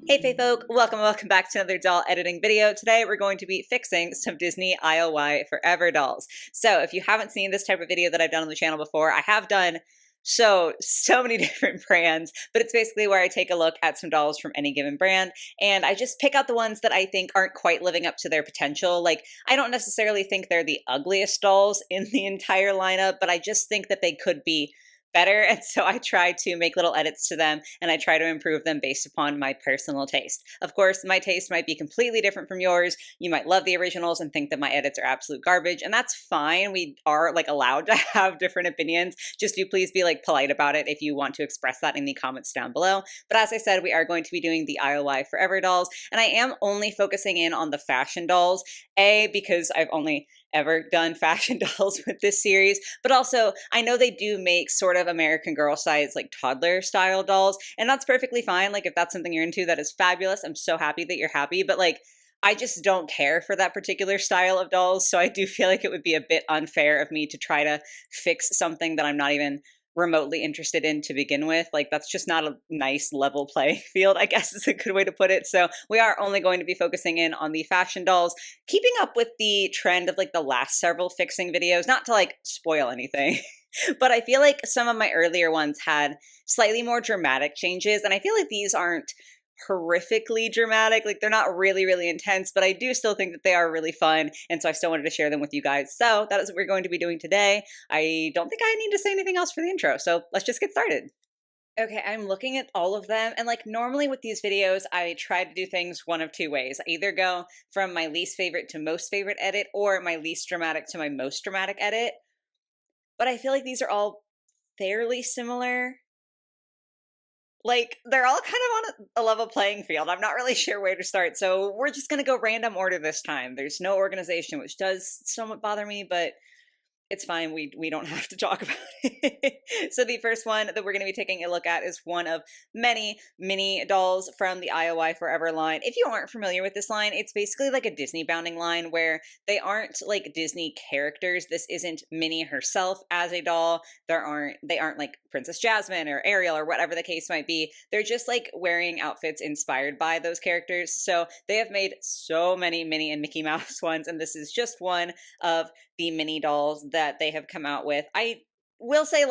Hey Fae folk, welcome back to another doll editing video. Today we're going to be fixing some Disney ILY Forever dolls. So if you haven't seen this type of video that I've done on the channel before, I have done so many different brands, but it's basically where I take a look at some dolls from any given brand and I just pick out the ones that I think aren't quite living up to their potential. Like, I don't necessarily think they're the ugliest dolls in the entire lineup, but I just think that they could be better. And so I try to make little edits to them and I try to improve them based upon my personal taste. Of course, my taste might be completely different from yours. You might love the originals and think that my edits are absolute garbage, and that's fine. We are allowed to have different opinions. Just do please be polite about it if you want to express that in the comments down below. But as I said, we are going to be doing the ILY Forever dolls, and I am only focusing in on the fashion dolls, because I've only ever done fashion dolls with this series, but also I know they do make sort of American Girl size toddler style dolls, and that's perfectly fine. If that's something you're into, that is fabulous. I'm so happy that you're happy, but I just don't care for that particular style of dolls, so I do feel like it would be a bit unfair of me to try to fix something that I'm not even remotely interested in to begin with. That's just not a nice level playing field, I guess is a good way to put it. So we are only going to be focusing in on the fashion dolls, keeping up with the trend of the last several fixing videos, not to spoil anything. But I feel like some of my earlier ones had slightly more dramatic changes, and I feel like these aren't horrifically dramatic. They're not really intense, but I do still think that they are really fun, and so I still wanted to share them with you guys. So that is what we're going to be doing today. I don't think I need to say anything else for the intro, so let's just get started. Okay, I'm looking at all of them, and normally with these videos, I try to do things one of two ways. I either go from my least favorite to most favorite edit, or my least dramatic to my most dramatic edit. But I feel like these are all fairly similar. They're all kind of on a level playing field. I'm not really sure where to start, so we're just going to go random order this time. There's no organization, which does somewhat bother me, but it's fine. We don't have to talk about it. So the first one that we're going to be taking a look at is one of many mini dolls from the ILY Forever line. If you aren't familiar with this line, it's basically a Disney bounding line where they aren't Disney characters. This isn't Minnie herself as a doll. They aren't Princess Jasmine or Ariel or whatever the case might be. They're just wearing outfits inspired by those characters. So they have made so many Minnie and Mickey Mouse ones, and this is just one of the mini dolls that they have come out with. I will say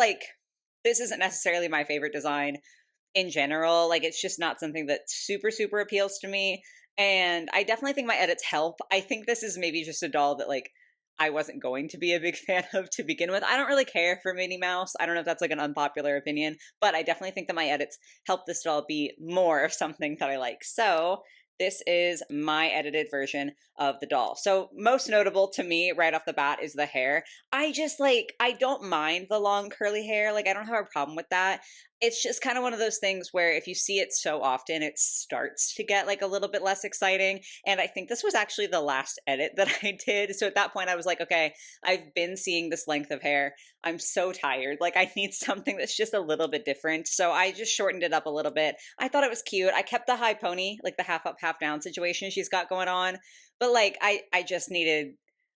this isn't necessarily my favorite design in general. It's just not something that super appeals to me, and I definitely think my edits help. I think this is maybe just a doll that I wasn't going to be a big fan of to begin with. I don't really care for Minnie Mouse. I don't know if that's an unpopular opinion, but I definitely think that my edits help this doll be more of something that I like. So this is my edited version of the doll. So most notable to me right off the bat is the hair. I just I don't mind the long curly hair. I don't have a problem with that. It's just kind of one of those things where if you see it so often, it starts to get a little bit less exciting. And I think this was actually the last edit that I did. So at that point I was like, okay, I've been seeing this length of hair. I'm so tired. I need something that's just a little bit different. So I just shortened it up a little bit. I thought it was cute. I kept the high pony, the half up, half down situation she's got going on. But I just needed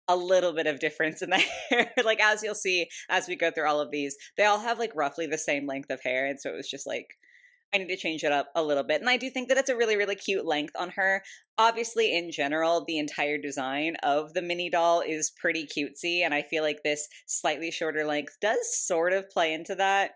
a little bit of difference in the hair. As you'll see as we go through all of these, they all have roughly the same length of hair. And so it was just I need to change it up a little bit. And I do think that it's a really cute length on her. Obviously, in general, the entire design of the mini doll is pretty cutesy. And I feel like this slightly shorter length does sort of play into that.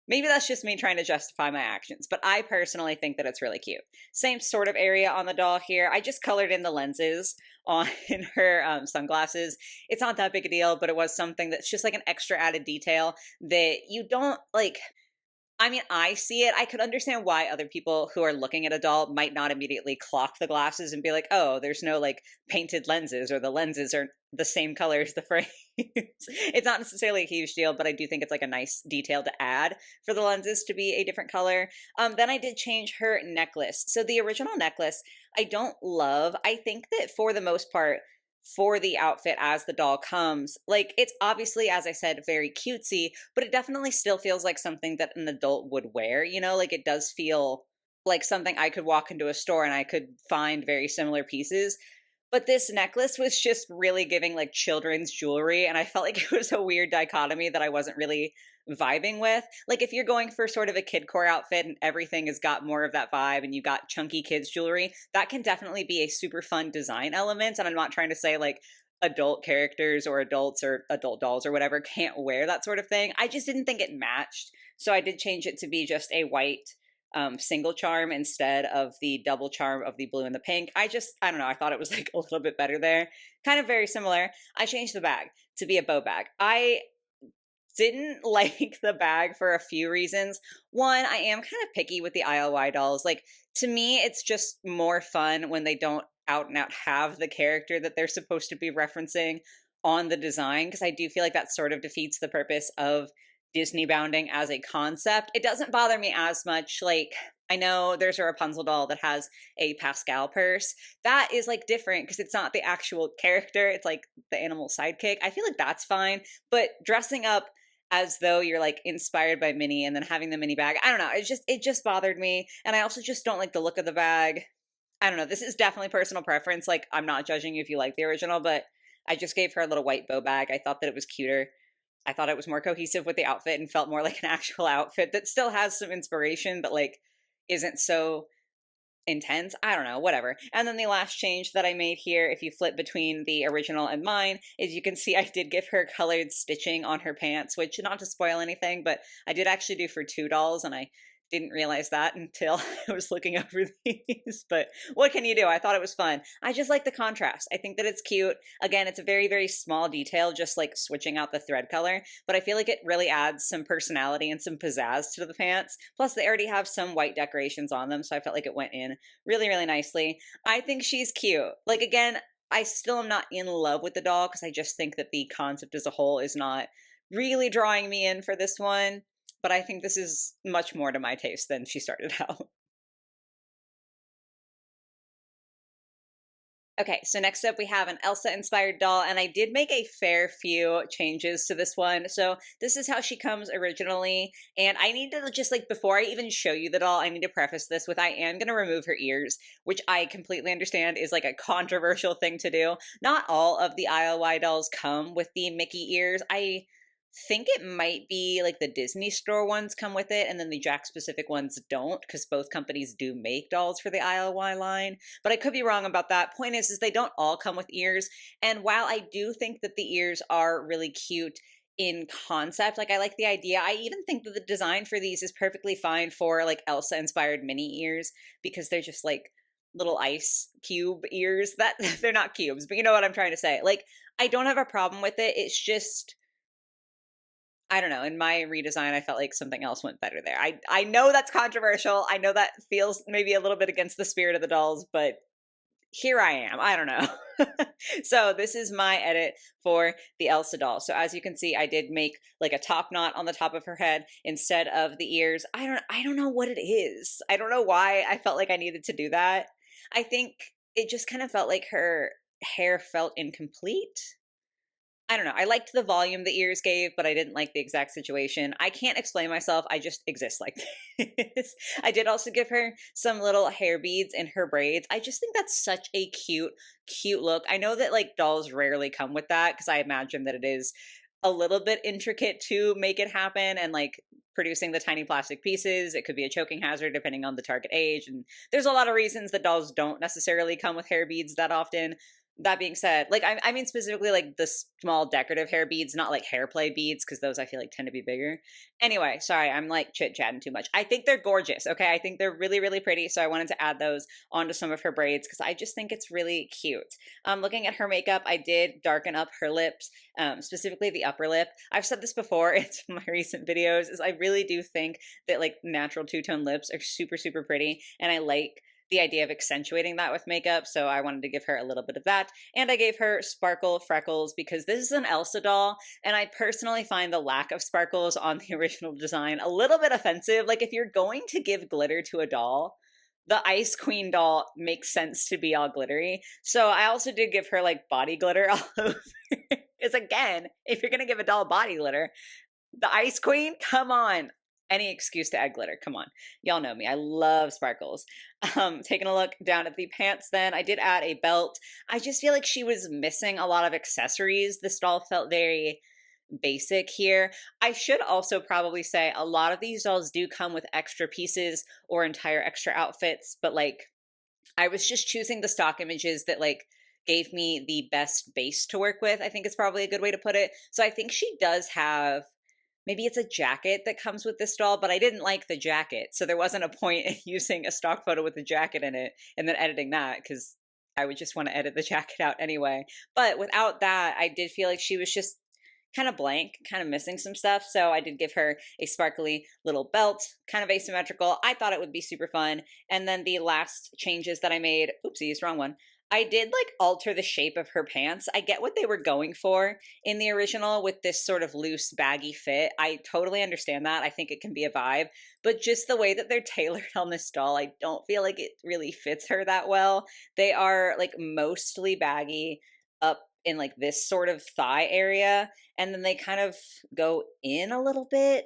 Maybe that's just me trying to justify my actions, but I personally think that it's really cute. Same sort of area on the doll here. I just colored in the lenses on her sunglasses. It's not that big a deal, but it was something that's just an extra added detail that you don't I mean, I see it. I could understand why other people who are looking at a doll might not immediately clock the glasses and be like, oh, there's no painted lenses, or the lenses are the same color as the frame. It's not necessarily a huge deal, but I do think it's a nice detail to add for the lenses to be a different color. Then I did change her necklace. So the original necklace, I don't love. I think that for the most part, for the outfit as the doll comes, it's obviously, as I said, very cutesy, but it definitely still feels like something that an adult would wear, it does feel like something I could walk into a store and I could find very similar pieces. But this necklace was just really giving like children's jewelry. And I felt like it was a weird dichotomy that I wasn't really vibing with. Like if you're going for sort of a kid core outfit and everything has got more of that vibe and you got chunky kids jewelry, that can definitely be a super fun design element. And I'm not trying to say like adult characters or adults or adult dolls or whatever can't wear that sort of thing. I just didn't think it matched. So I did change it to be just a white single charm instead of the double charm of the blue and the pink. I don't know. I thought it was like a little bit better there. Kind of very similar. I changed the bag to be a bow bag. I didn't like the bag for a few reasons. One, I am kind of picky with the ILY dolls. Like, to me, it's just more fun when they don't out and out have the character that they're supposed to be referencing on the design, because I do feel like that sort of defeats the purpose of Disney bounding as a concept. It doesn't bother me as much. Like, I know there's a Rapunzel doll that has a Pascal purse. That is like different because it's not the actual character, it's like the animal sidekick. I feel like that's fine, but dressing up as though you're like inspired by Minnie and then having the Minnie bag, I don't know, it just bothered me. And I also just don't like the look of the bag. I don't know, this is definitely personal preference. Like, I'm not judging you if you like the original, but I just gave her a little white bow bag. I thought that it was cuter. I thought it was more cohesive with the outfit and felt more like an actual outfit that still has some inspiration, but like isn't so intense. I don't know, whatever. And then the last change that I made here, if you flip between the original and mine, is you can see I did give her colored stitching on her pants, which, not to spoil anything, but I did actually do for two dolls, and I didn't realize that until I was looking over these. But what can you do? I thought it was fun. I just like the contrast. I think that it's cute. Again, it's a very, very small detail, just like switching out the thread color, but I feel like it really adds some personality and some pizzazz to the pants. Plus, they already have some white decorations on them, so I felt like it went in really, really nicely. I think she's cute. Like, again, I still am not in love with the doll because I just think that the concept as a whole is not really drawing me in for this one. But I think this is much more to my taste than she started out. Okay, so next up we have an Elsa-inspired doll, and I did make a fair few changes to this one. So this is how she comes originally, and I need to just, like, before I even show you the doll, I need to preface this with I am going to remove her ears, which I completely understand is, like, a controversial thing to do. Not all of the ILY dolls come with the Mickey ears. I think it might be like the Disney store ones come with it, and then the Jack specific ones don't, because both companies do make dolls for the ILY line. But I could be wrong about that. Point is they don't all come with ears. And while I do think that the ears are really cute in concept, like, I like the idea, I even think that the design for these is perfectly fine for like Elsa inspired mini ears, because they're just like little ice cube ears. That they're not cubes, but you know what I'm trying to say. Like, I don't have a problem with it. It's just, I don't know. In my redesign, I felt like something else went better there. I know that's controversial. I know that feels maybe a little bit against the spirit of the dolls, but here I am. I don't know. So this is my edit for the Elsa doll. So as you can see, I did make like a top knot on the top of her head instead of the ears. I don't know what it is. I don't know why I felt like I needed to do that. I think it just kind of felt like her hair felt incomplete. I don't know. I liked the volume the ears gave, but I didn't like the exact situation. I can't explain myself. I just exist like this. I did also give her some little hair beads in her braids. I just think that's such a cute, cute look. I know that like dolls rarely come with that, because I imagine that it is a little bit intricate to make it happen, and like producing the tiny plastic pieces, it could be a choking hazard depending on the target age. And there's a lot of reasons that dolls don't necessarily come with hair beads that often. That being said, like, I mean specifically like the small decorative hair beads, not like hair play beads, because those I feel like tend to be bigger. Anyway, sorry, I'm like chit-chatting too much. I think they're gorgeous, okay? I think they're really, really pretty, so I wanted to add those onto some of her braids because I just think it's really cute. Looking at her makeup, I did darken up her lips, specifically the upper lip. I've said this before in some of my recent videos, is I really do think that like natural two-tone lips are super, super pretty, and I like the idea of accentuating that with makeup, so I wanted to give her a little bit of that. And I gave her sparkle freckles because this is an Elsa doll, and I personally find the lack of sparkles on the original design a little bit offensive. Like, if you're going to give glitter to a doll, the Ice Queen doll makes sense to be all glittery. So I also did give her like body glitter all over. Because again, if you're going to give a doll body glitter, the Ice Queen, come on. Any excuse to add glitter. Come on. Y'all know me. I love sparkles. Taking a look down at the pants then, I did add a belt. I just feel like she was missing a lot of accessories. This doll felt very basic here. I should also probably say a lot of these dolls do come with extra pieces or entire extra outfits, but like I was just choosing the stock images that like gave me the best base to work with. I think is probably a good way to put it. So I think she does have, maybe it's a jacket that comes with this doll, but I didn't like the jacket. So there wasn't a point in using a stock photo with a jacket in it and then editing that because I would just want to edit the jacket out anyway. But without that, I did feel like she was just kind of blank, kind of missing some stuff. So I did give her a sparkly little belt, kind of asymmetrical. I thought it would be super fun. And then the last changes that I made, oopsies, wrong one. I did like alter the shape of her pants. I get what they were going for in the original with this sort of loose, baggy fit. I totally understand that. I think it can be a vibe, but just the way that they're tailored on this doll, I don't feel like it really fits her that well. They are like mostly baggy up in like this sort of thigh area, and then they kind of go in a little bit,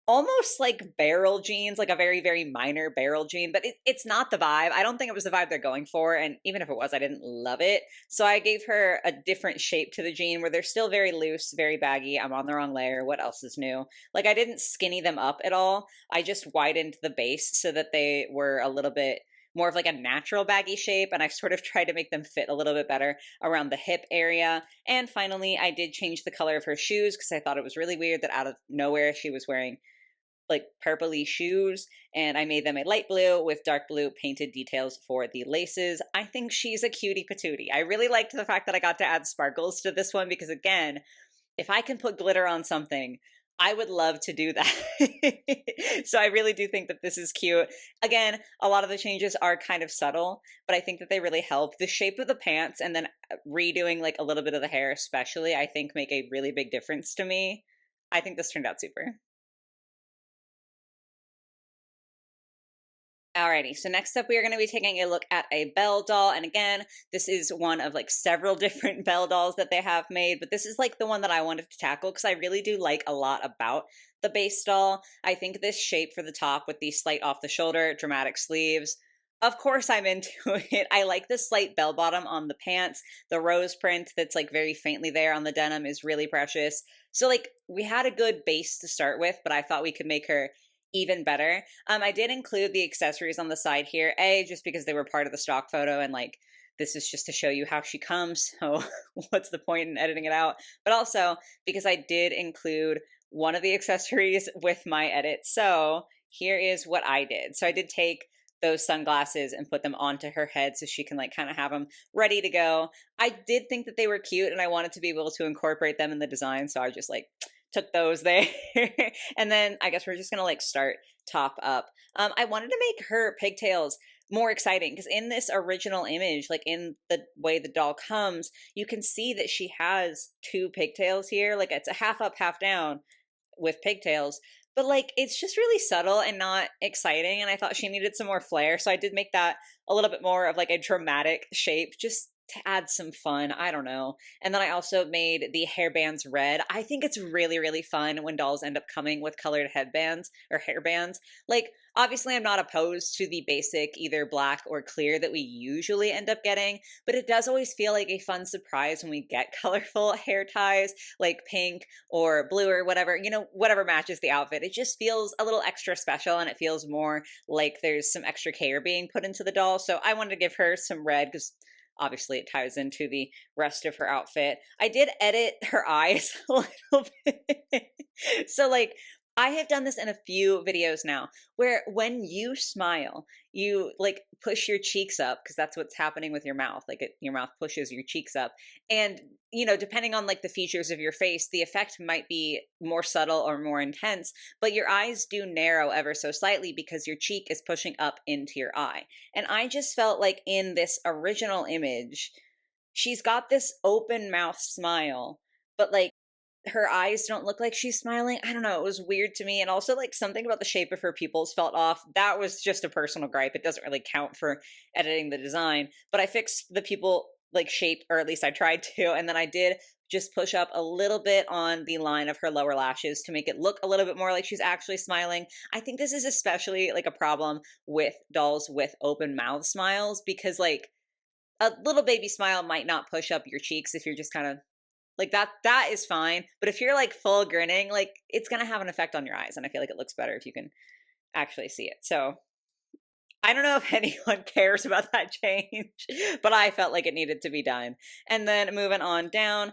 almost like barrel jeans, like a very, very minor barrel jean, but it's not the vibe. I don't think it was the vibe they're going for. And even if it was, I didn't love it. So I gave her a different shape to the jean where they're still very loose, very baggy. I'm on the wrong layer. What else is new? Like I didn't skinny them up at all. I just widened the base so that they were a little bit more of like a natural baggy shape, and I sort of tried to make them fit a little bit better around the hip area. And finally, I did change the color of her shoes because I thought it was really weird that out of nowhere she was wearing like purpley shoes, and I made them a light blue with dark blue painted details for the laces. I think she's a cutie patootie. I really liked the fact that I got to add sparkles to this one because again, if I can put glitter on something, I would love to do that. So I really do think that this is cute. Again, a lot of the changes are kind of subtle, but I think that they really help. The shape of the pants and then redoing like a little bit of the hair especially, I think make a really big difference to me. I think this turned out super. Alrighty, so next up we are going to be taking a look at a Belle doll, and again, this is one of like several different Belle dolls that they have made, but this is like the one that I wanted to tackle because I really do like a lot about the base doll. I think this shape for the top with the slight off the shoulder, dramatic sleeves, of course I'm into it. I like the slight bell bottom on the pants. The rose print that's like very faintly there on the denim is really precious. So like we had a good base to start with, but I thought we could make her even better. I did include the accessories on the side here, just because they were part of the stock photo and like this is just to show you how she comes. So what's the point in editing it out? But also because I did include one of the accessories with my edit. So here is what I did. So I did take those sunglasses and put them onto her head so she can like kind of have them ready to go. I did think that they were cute and I wanted to be able to incorporate them in the design. So I just like took those there. And then I guess we're just gonna like start top up. I wanted to make her pigtails more exciting because in this original image, like in the way the doll comes, you can see that she has two pigtails here. Like it's a half up, half down with pigtails. But like it's just really subtle and not exciting. And I thought she needed some more flair. So I did make that a little bit more of like a dramatic shape, just to add some fun. I don't know. And then I also made the hairbands red. I think it's really, really fun when dolls end up coming with colored headbands or hairbands. Like, obviously, I'm not opposed to the basic either black or clear that we usually end up getting, but it does always feel like a fun surprise when we get colorful hair ties, like pink or blue or whatever, you know, whatever matches the outfit. It just feels a little extra special and it feels more like there's some extra care being put into the doll. So I wanted to give her some red because obviously it ties into the rest of her outfit. I did edit her eyes a little bit. So like I have done this in a few videos now where when you smile, you like push your cheeks up because that's what's happening with your mouth. Like your mouth pushes your cheeks up. And, you know, depending on like the features of your face, the effect might be more subtle or more intense, but your eyes do narrow ever so slightly because your cheek is pushing up into your eye. And I just felt like in this original image, she's got this open mouth smile, but like her eyes don't look like she's smiling. I don't know. It was weird to me. And also, like, something about the shape of her pupils felt off. That was just a personal gripe. It doesn't really count for editing the design. But I fixed the pupil like shape, or at least I tried to. And then I did just push up a little bit on the line of her lower lashes to make it look a little bit more like she's actually smiling. I think this is especially like a problem with dolls with open mouth smiles, because like a little baby smile might not push up your cheeks if you're just kind of like that is fine. But if you're like full grinning, like it's going to have an effect on your eyes. And I feel like it looks better if you can actually see it. So I don't know if anyone cares about that change, but I felt like it needed to be done. And then moving on down,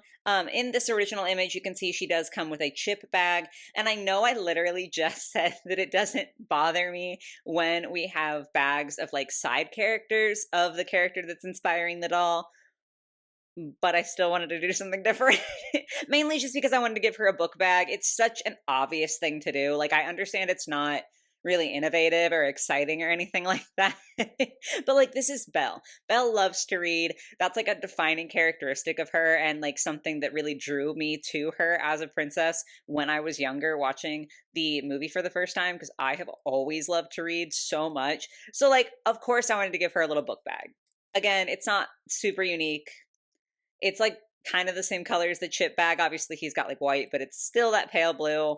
in this original image, you can see she does come with a chip bag. And I know I literally just said that it doesn't bother me when we have bags of like side characters of the character that's inspiring the doll, but I still wanted to do something different. Mainly just because I wanted to give her a book bag. It's such an obvious thing to do. Like, I understand it's not really innovative or exciting or anything like that. But like, this is Belle. Belle loves to read. That's like a defining characteristic of her, and like something that really drew me to her as a princess when I was younger watching the movie for the first time, because I have always loved to read so much. So like, of course I wanted to give her a little book bag. Again, it's not super unique. It's like kind of the same color as the chip bag. Obviously, he's got like white, but it's still that pale blue.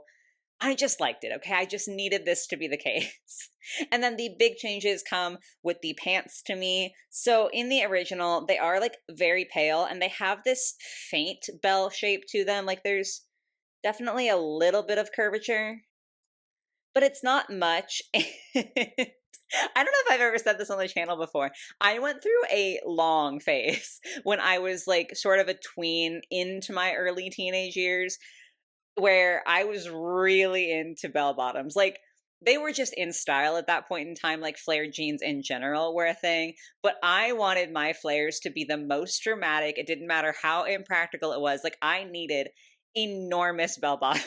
I just liked it, okay? I just needed this to be the case. And then the big changes come with the pants to me. So in the original, they are like very pale and they have this faint bell shape to them. Like there's definitely a little bit of curvature, but it's not much. I don't know if I've ever said this on the channel before. I went through a long phase when I was like sort of a tween into my early teenage years where I was really into bell bottoms. Like they were just in style at that point in time, like flared jeans in general were a thing. But I wanted my flares to be the most dramatic. It didn't matter how impractical it was. Like I needed enormous bell bottoms.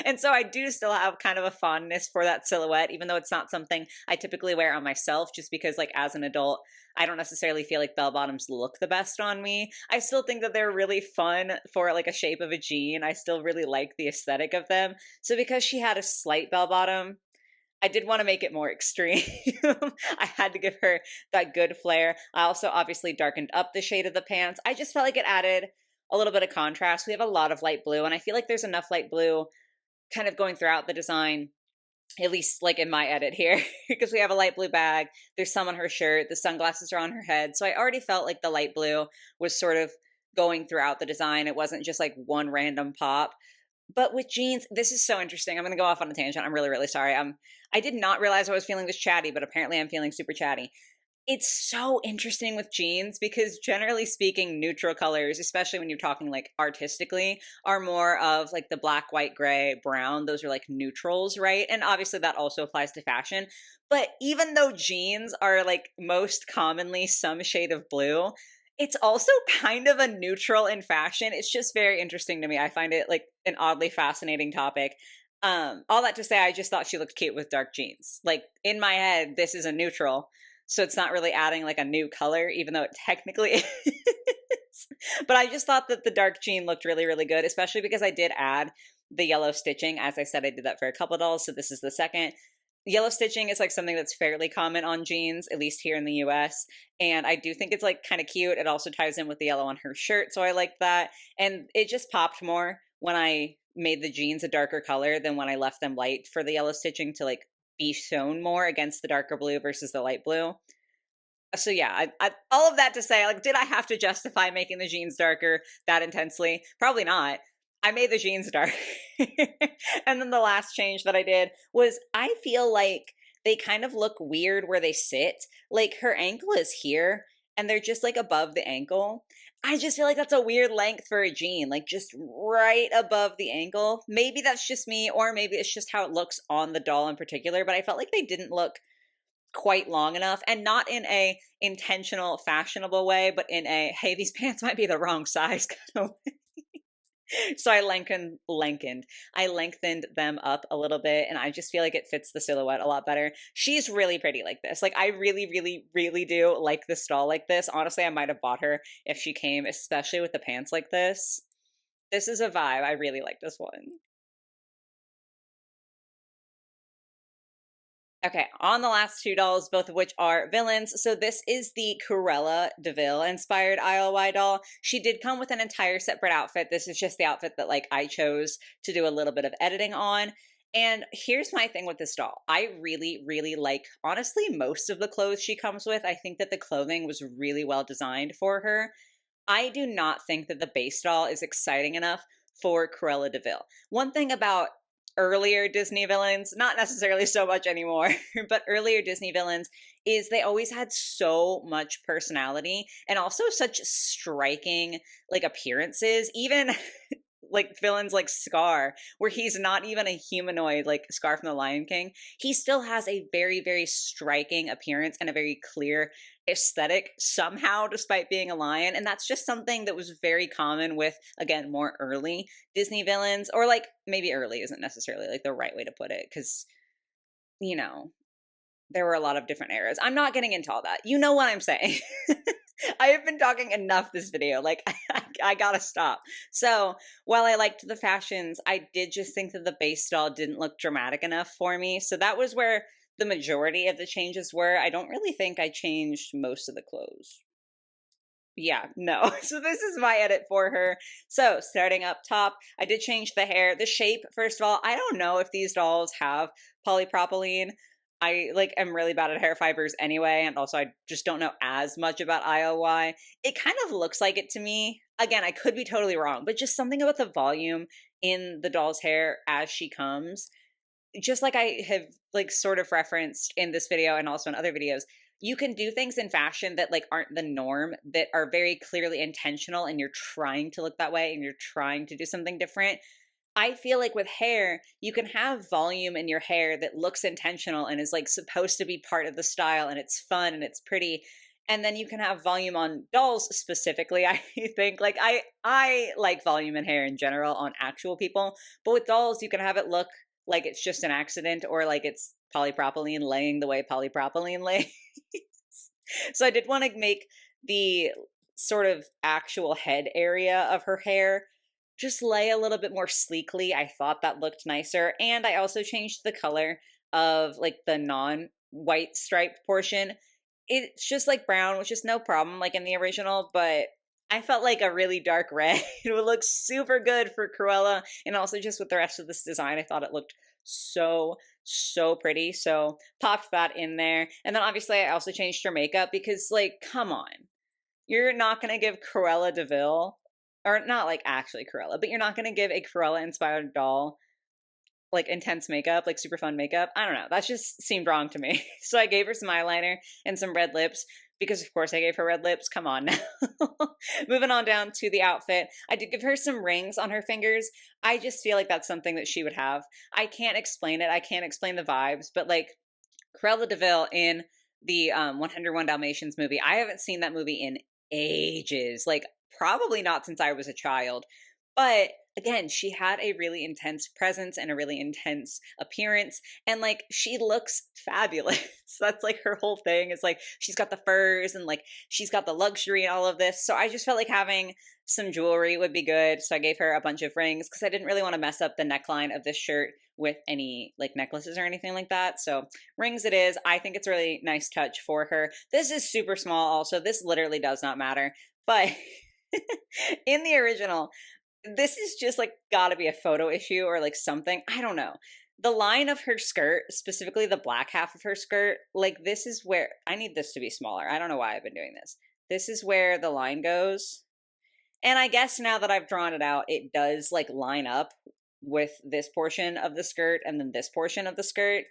And so I do still have kind of a fondness for that silhouette, even though it's not something I typically wear on myself, just because like as an adult, I don't necessarily feel like bell bottoms look the best on me. I still think that they're really fun for like a shape of a jean. I still really like the aesthetic of them. So because she had a slight bell bottom, I did want to make it more extreme. I had to give her that good flare. I also obviously darkened up the shade of the pants. I just felt like it added a little bit of contrast. We have a lot of light blue, and I feel like there's enough light blue kind of going throughout the design, at least like in my edit here, because we have a light blue bag. There's some on her shirt. The sunglasses are on her head. So I already felt like the light blue was sort of going throughout the design. It wasn't just like one random pop. But with jeans, this is so interesting. I'm going to go off on a tangent. I'm really, really sorry. I did not realize I was feeling this chatty, but apparently I'm feeling super chatty. It's so interesting with jeans because generally speaking, neutral colors, especially when you're talking like artistically, are more of like the black, white, gray, brown. Those are like neutrals, right? And obviously that also applies to fashion. But even though jeans are like most commonly some shade of blue, it's also kind of a neutral in fashion. It's just very interesting to me. I find it like an oddly fascinating topic. All that to say, I just thought she looked cute with dark jeans. Like in my head, this is a neutral. So it's not really adding like a new color, even though it technically is. But I just thought that the dark jean looked really, really good, especially because I did add the yellow stitching. As I said, I did that for a couple dolls, so this is the second. Yellow stitching is like something that's fairly common on jeans, at least here in the US. And I do think it's like kind of cute. It also ties in with the yellow on her shirt, so I like that. And it just popped more when I made the jeans a darker color than when I left them light for the yellow stitching to like be shown more against the darker blue versus the light blue. So yeah, all of that to say, like, did I have to justify making the jeans darker that intensely? Probably not. I made the jeans dark. And then the last change that I did was I feel like they kind of look weird where they sit. Like her ankle is here and they're just like above the ankle. I just feel like that's a weird length for a jean, like just right above the ankle. Maybe that's just me, or maybe it's just how it looks on the doll in particular, but I felt like they didn't look quite long enough, and not in a intentional fashionable way, but in a hey, these pants might be the wrong size kind of way. So I lengthened them up a little bit, and I just feel like it fits the silhouette a lot better. She's really pretty like this. Like I really, really, really do like this doll like this. Honestly, I might have bought her if she came, especially with the pants like this. This is a vibe. I really like this one. Okay, on the last two dolls, both of which are villains. So this is the Cruella de Vil inspired ILY doll. She did come with an entire separate outfit. This is just the outfit that like I chose to do a little bit of editing on. And here's my thing with this doll. I really, really like, honestly, most of the clothes she comes with. I think that the clothing was really well designed for her. I do not think that the base doll is exciting enough for Cruella de Vil. One thing about earlier Disney villains, not necessarily so much anymore, but earlier Disney villains, is they always had so much personality and also such striking like appearances. Even like villains like Scar, where he's not even a humanoid like Scar from the Lion King, he still has a very, very striking appearance and a very clear aesthetic somehow, despite being a lion. And that's just something that was very common with, again, more early Disney villains, or like maybe early isn't necessarily like the right way to put it, because, you know, there were a lot of different eras. I'm not getting into all that. You know what I'm saying. I have been talking enough this video. Like, I gotta stop. So, while I liked the fashions, I did just think that the base doll didn't look dramatic enough for me. So, that was where the majority of the changes were. I don't really think I changed most of the clothes. Yeah, no. So this is my edit for her. So starting up top, I did change the hair. The shape, first of all, I don't know if these dolls have polypropylene. I like am really bad at hair fibers anyway, and also I just don't know as much about ILY. It kind of looks like it to me. Again, I could be totally wrong, but just something about the volume in the doll's hair as she comes, just like I have like sort of referenced in this video and also in other videos, you can do things in fashion that like aren't the norm, that are very clearly intentional, and you're trying to look that way and you're trying to do something different. I feel like with hair, you can have volume in your hair that looks intentional and is like supposed to be part of the style, and it's fun and it's pretty. And then you can have volume on dolls specifically. I think like I like volume in hair in general on actual people, but with dolls you can have it look like it's just an accident, or like it's polypropylene laying the way polypropylene lays. So I did want to make the sort of actual head area of her hair just lay a little bit more sleekly. I thought that looked nicer. And I also changed the color of like the non-white striped portion. It's just like brown, which is no problem like in the original, but I felt like a really dark red it would look super good for Cruella, and also just with the rest of this design, I thought it looked so pretty. So popped that in there. And then obviously I also changed her makeup because like, come on. You're not going to give Cruella de Vil, or not like actually Cruella, but you're not going to give a Cruella inspired doll like intense makeup, like super fun makeup. I don't know. That just seemed wrong to me. So I gave her some eyeliner and some red lips because, of course, I gave her red lips. Come on now. Moving on down to the outfit, I did give her some rings on her fingers. I just feel like that's something that she would have. I can't explain it. I can't explain the vibes, but like Cruella de Vil in the 101 Dalmatians movie, I haven't seen that movie in ages. Like, probably not since I was a child. But again, she had a really intense presence and a really intense appearance, and like she looks fabulous. That's like her whole thing. It's like she's got the furs and like she's got the luxury and all of this. So I just felt like having some jewelry would be good. So I gave her a bunch of rings because I didn't really want to mess up the neckline of this shirt with any like necklaces or anything like that. So rings it is. I think it's a really nice touch for her. This is super small also. This literally does not matter. But in the original, this is just like gotta be a photo issue or like something. I don't know. The line of her skirt, specifically the black half of her skirt, like this is where I need this to be smaller. I don't know why I've been doing this. This is where the line goes. And I guess now that I've drawn it out, it does like line up with this portion of the skirt and then this portion of the skirt.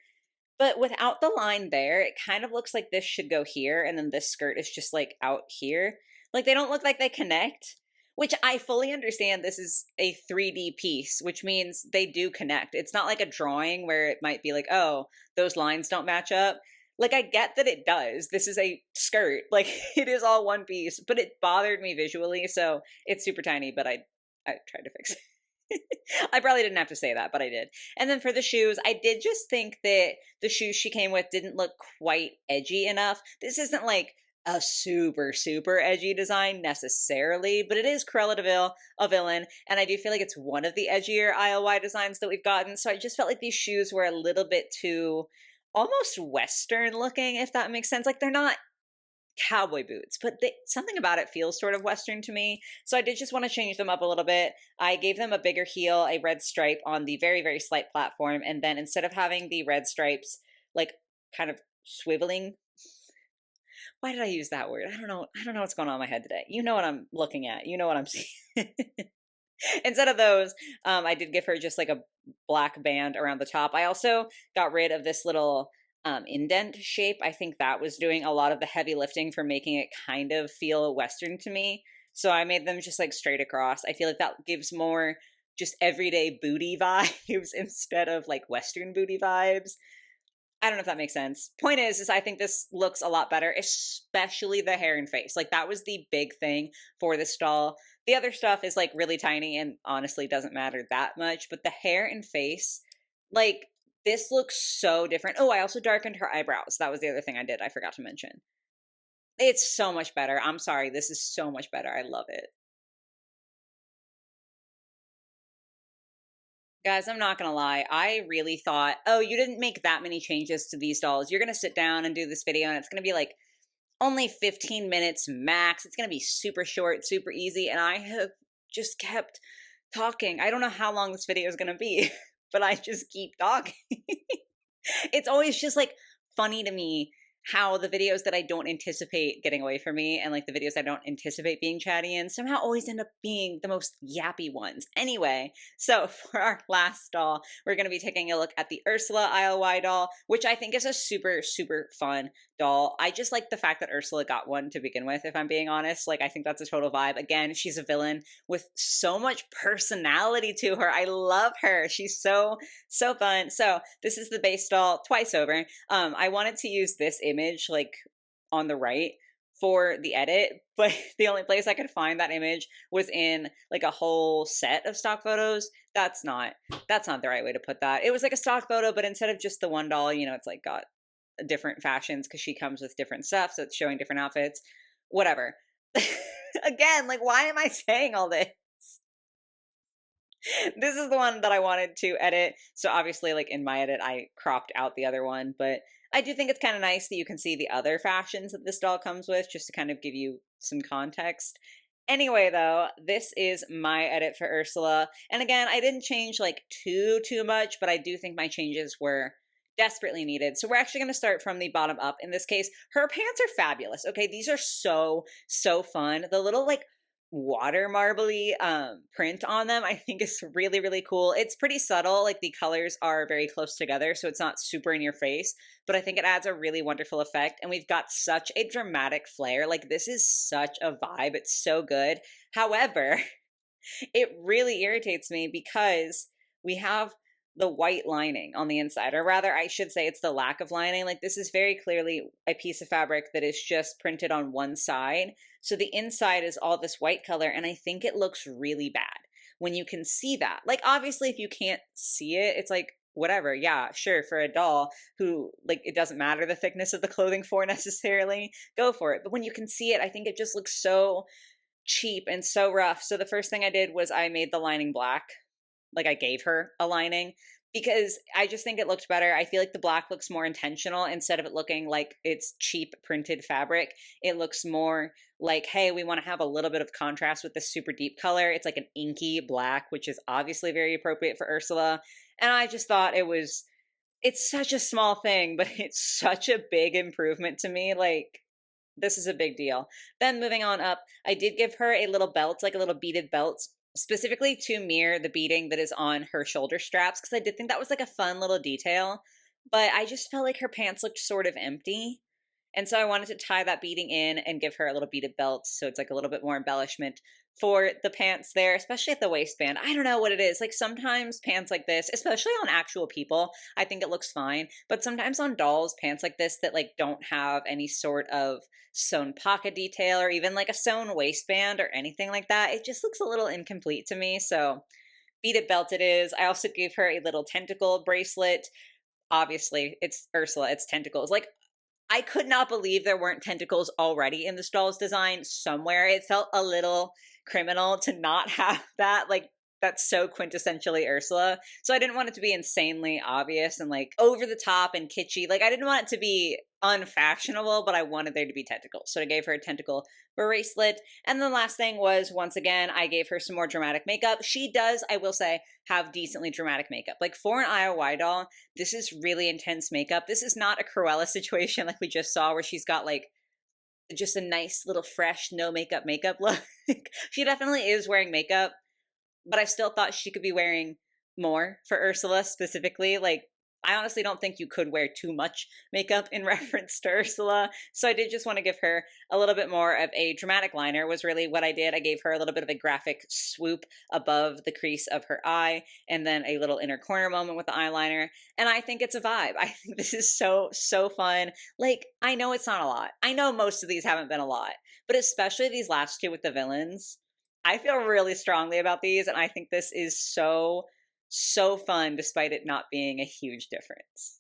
But without the line there, it kind of looks like this should go here and then this skirt is just like out here. Like they don't look like they connect, which I fully understand. This is a 3D piece, which means they do connect. It's not like a drawing where it might be like, oh, those lines don't match up. Like, I get that it does. This is a skirt. Like, it is all one piece, but it bothered me visually, so it's super tiny, but I tried to fix it. I probably didn't have to say that, but I did. And then for the shoes, I did just think that the shoes she came with didn't look quite edgy enough. This isn't like a super edgy design necessarily, but it is Cruella de Vil, a villain, and I do feel like it's one of the edgier ILY designs that we've gotten, so I just felt like these shoes were a little bit too almost Western looking, if that makes sense. Like they're not cowboy boots, but something about it feels sort of Western to me. So I did just want to change them up a little bit. I gave them a bigger heel, a red stripe on the very, very slight platform. And then instead of having the red stripes like kind of swiveling, why did I use that word? I don't know. I don't know what's going on in my head today. You know what I'm looking at. You know what I'm seeing. Instead of those, I did give her just like a black band around the top. I also got rid of this little indent shape. I think that was doing a lot of the heavy lifting for making it kind of feel Western to me. So I made them just like straight across. I feel like that gives more just everyday booty vibes instead of like Western booty vibes. I don't know if that makes sense. Point is I think this looks a lot better, especially the hair and face. Like that was the big thing for this doll. The other stuff is like really tiny and honestly doesn't matter that much, but the hair and face, like this looks so different. Oh, I also darkened her eyebrows. That was the other thing I did. I forgot to mention. It's so much better. I'm sorry. This is so much better. I love it. Guys, I'm not gonna lie. I really thought, oh, you didn't make that many changes to these dolls. You're gonna sit down and do this video and it's gonna be like only 15 minutes max. It's gonna be super short, super easy. And I have just kept talking. I don't know how long this video is gonna be, but I just keep talking. It's always just like funny to me how the videos that I don't anticipate getting away from me and like the videos I don't anticipate being chatty in somehow always end up being the most yappy ones. Anyway, so for our last doll, we're going to be taking a look at the Ursula ILY doll, which I think is a super, super fun doll. I just like the fact that Ursula got one to begin with, if I'm being honest. Like, I think that's a total vibe. Again, she's a villain with so much personality to her. I love her. She's so, so fun. So this is the base doll twice over. I wanted to use this image like on the right for the edit, but the only place I could find that image was in like a whole set of stock photos. That's not the right way to put that. It was like a stock photo, but instead of just the one doll, you know, it's like got different fashions because she comes with different stuff, so it's showing different outfits. Whatever. Again, like why am I saying all this? This is the one that I wanted to edit. So obviously, like in my edit, I cropped out the other one, but I do think it's kind of nice that you can see the other fashions that this doll comes with, just to kind of give you some context. Anyway, though, this is my edit for Ursula. And again, I didn't change like too much, but I do think my changes were desperately needed. So we're actually going to start from the bottom up. In this case, her pants are fabulous. Okay, these are so, so fun. The little like water marbly print on them I think is really, really cool. It's pretty subtle, like the colors are very close together, so it's not super in your face, but I think it adds a really wonderful effect. And we've got such a dramatic flair. Like this is such a vibe. It's so good. However, it really irritates me because we have the white lining on the inside, or rather I should say it's the lack of lining. Like this is very clearly a piece of fabric that is just printed on one side. So the inside is all this white color, and I think it looks really bad when you can see that. Like obviously if you can't see it, it's like whatever, yeah, sure, for a doll who like it doesn't matter the thickness of the clothing for necessarily, go for it. But when you can see it, I think it just looks so cheap and so rough. So the first thing I did was I made the lining black. Like I gave her a lining because I just think it looked better. I feel like the black looks more intentional instead of it looking like it's cheap printed fabric. It looks more like, hey, we want to have a little bit of contrast with this super deep color. It's like an inky black, which is obviously very appropriate for Ursula. And I just thought it's such a small thing, but it's such a big improvement to me. Like, this is a big deal. Then moving on up, I did give her a little belt, like a little beaded belt, specifically to mirror the beading that is on her shoulder straps, because I did think that was like a fun little detail, but I just felt like her pants looked sort of empty. And so I wanted to tie that beading in and give her a little beaded belt, so it's like a little bit more embellishment for the pants there, especially at the waistband. I don't know what it is. Like sometimes pants like this, especially on actual people, I think it looks fine. But sometimes on dolls, pants like this that like don't have any sort of sewn pocket detail or even like a sewn waistband or anything like that, it just looks a little incomplete to me. So beaded belt it is. I also gave her a little tentacle bracelet. Obviously, it's Ursula, it's tentacles. Like I could not believe there weren't tentacles already in this doll's design somewhere. It felt a little criminal to not have that. Like that's so quintessentially Ursula. So I didn't want it to be insanely obvious and like over the top and kitschy. Like I didn't want it to be unfashionable, but I wanted there to be tentacles. So I gave her a tentacle bracelet. And the last thing was, once again, I gave her some more dramatic makeup. She does, I will say, have decently dramatic makeup. Like for an ILY doll, this is really intense makeup. This is not a Cruella situation like we just saw where she's got like just a nice little fresh no makeup look. She definitely is wearing makeup, but I still thought she could be wearing more for Ursula specifically. Like, I honestly don't think you could wear too much makeup in reference to Ursula. So I did just want to give her a little bit more of a dramatic liner was really what I did. I gave her a little bit of a graphic swoop above the crease of her eye and then a little inner corner moment with the eyeliner. And I think it's a vibe. I think this is so, so fun. Like, I know it's not a lot. I know most of these haven't been a lot, but especially these last two with the villains. I feel really strongly about these, and I think this is so, so fun despite it not being a huge difference.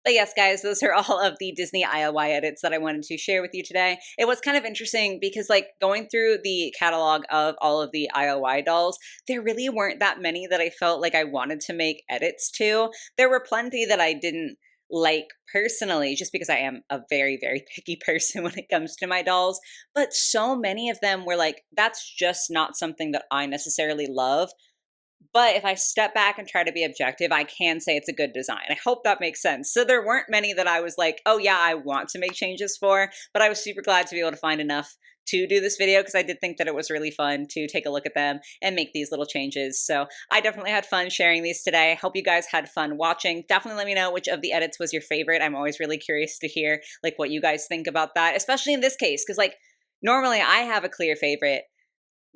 But yes, guys, those are all of the Disney ILY edits that I wanted to share with you today. It was kind of interesting because like going through the catalog of all of the ILY dolls, there really weren't that many that I felt like I wanted to make edits to. There were plenty that I didn't like personally, just because I am a very, very picky person when it comes to my dolls. But so many of them were like, that's just not something that I necessarily love. But if I step back and try to be objective, I can say it's a good design. I hope that makes sense. So there weren't many that I was like, oh yeah, I want to make changes for, but I was super glad to be able to find enough to do this video because I did think that it was really fun to take a look at them and make these little changes. So I definitely had fun sharing these today. I hope you guys had fun watching. Definitely let me know which of the edits was your favorite. I'm always really curious to hear like what you guys think about that, especially in this case, because like normally I have a clear favorite,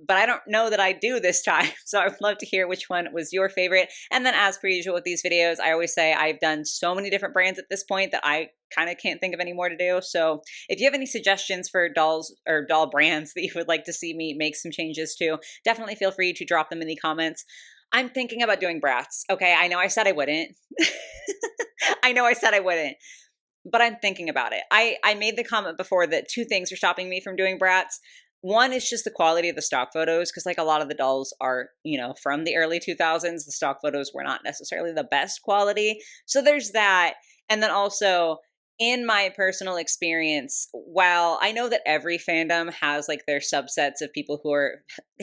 but I don't know that I do this time. So I would love to hear which one was your favorite. And then as per usual with these videos, I always say I've done so many different brands at this point that I kind of can't think of any more to do. So if you have any suggestions for dolls or doll brands that you would like to see me make some changes to, definitely feel free to drop them in the comments. I'm thinking about doing Bratz. Okay, I know I said I wouldn't. I know I said I wouldn't, but I'm thinking about it. I made the comment before that two things are stopping me from doing Bratz. One is just the quality of the stock photos, because like a lot of the dolls are, you know, from the early 2000s. The stock photos were not necessarily the best quality. So there's that. And then also, in my personal experience, while I know that every fandom has like their subsets of people who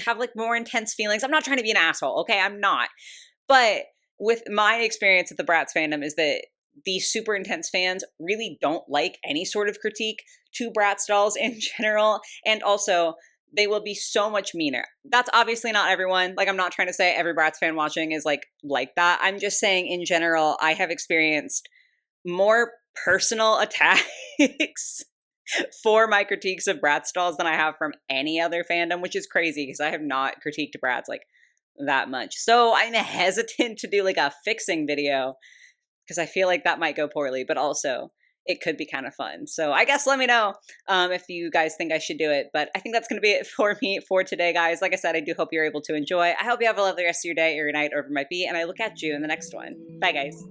have like more intense feelings, I'm not trying to be an asshole, okay? I'm not. But with my experience at the Bratz fandom is that these super intense fans really don't like any sort of critique to Bratz dolls in general. And also, they will be so much meaner. That's obviously not everyone. Like, I'm not trying to say every Bratz fan watching is like that. I'm just saying in general, I have experienced more personal attacks for my critiques of Bratz dolls than I have from any other fandom, which is crazy because I have not critiqued Bratz like that much. So I'm hesitant to do like a fixing video because I feel like that might go poorly, but also it could be kind of fun. So I guess let me know if you guys think I should do it. But I think that's going to be it for me for today, guys. Like I said, I do hope you're able to enjoy. I hope you have a lovely rest of your day or your night, or whatever it might be, and I look at you in the next one. Bye, guys.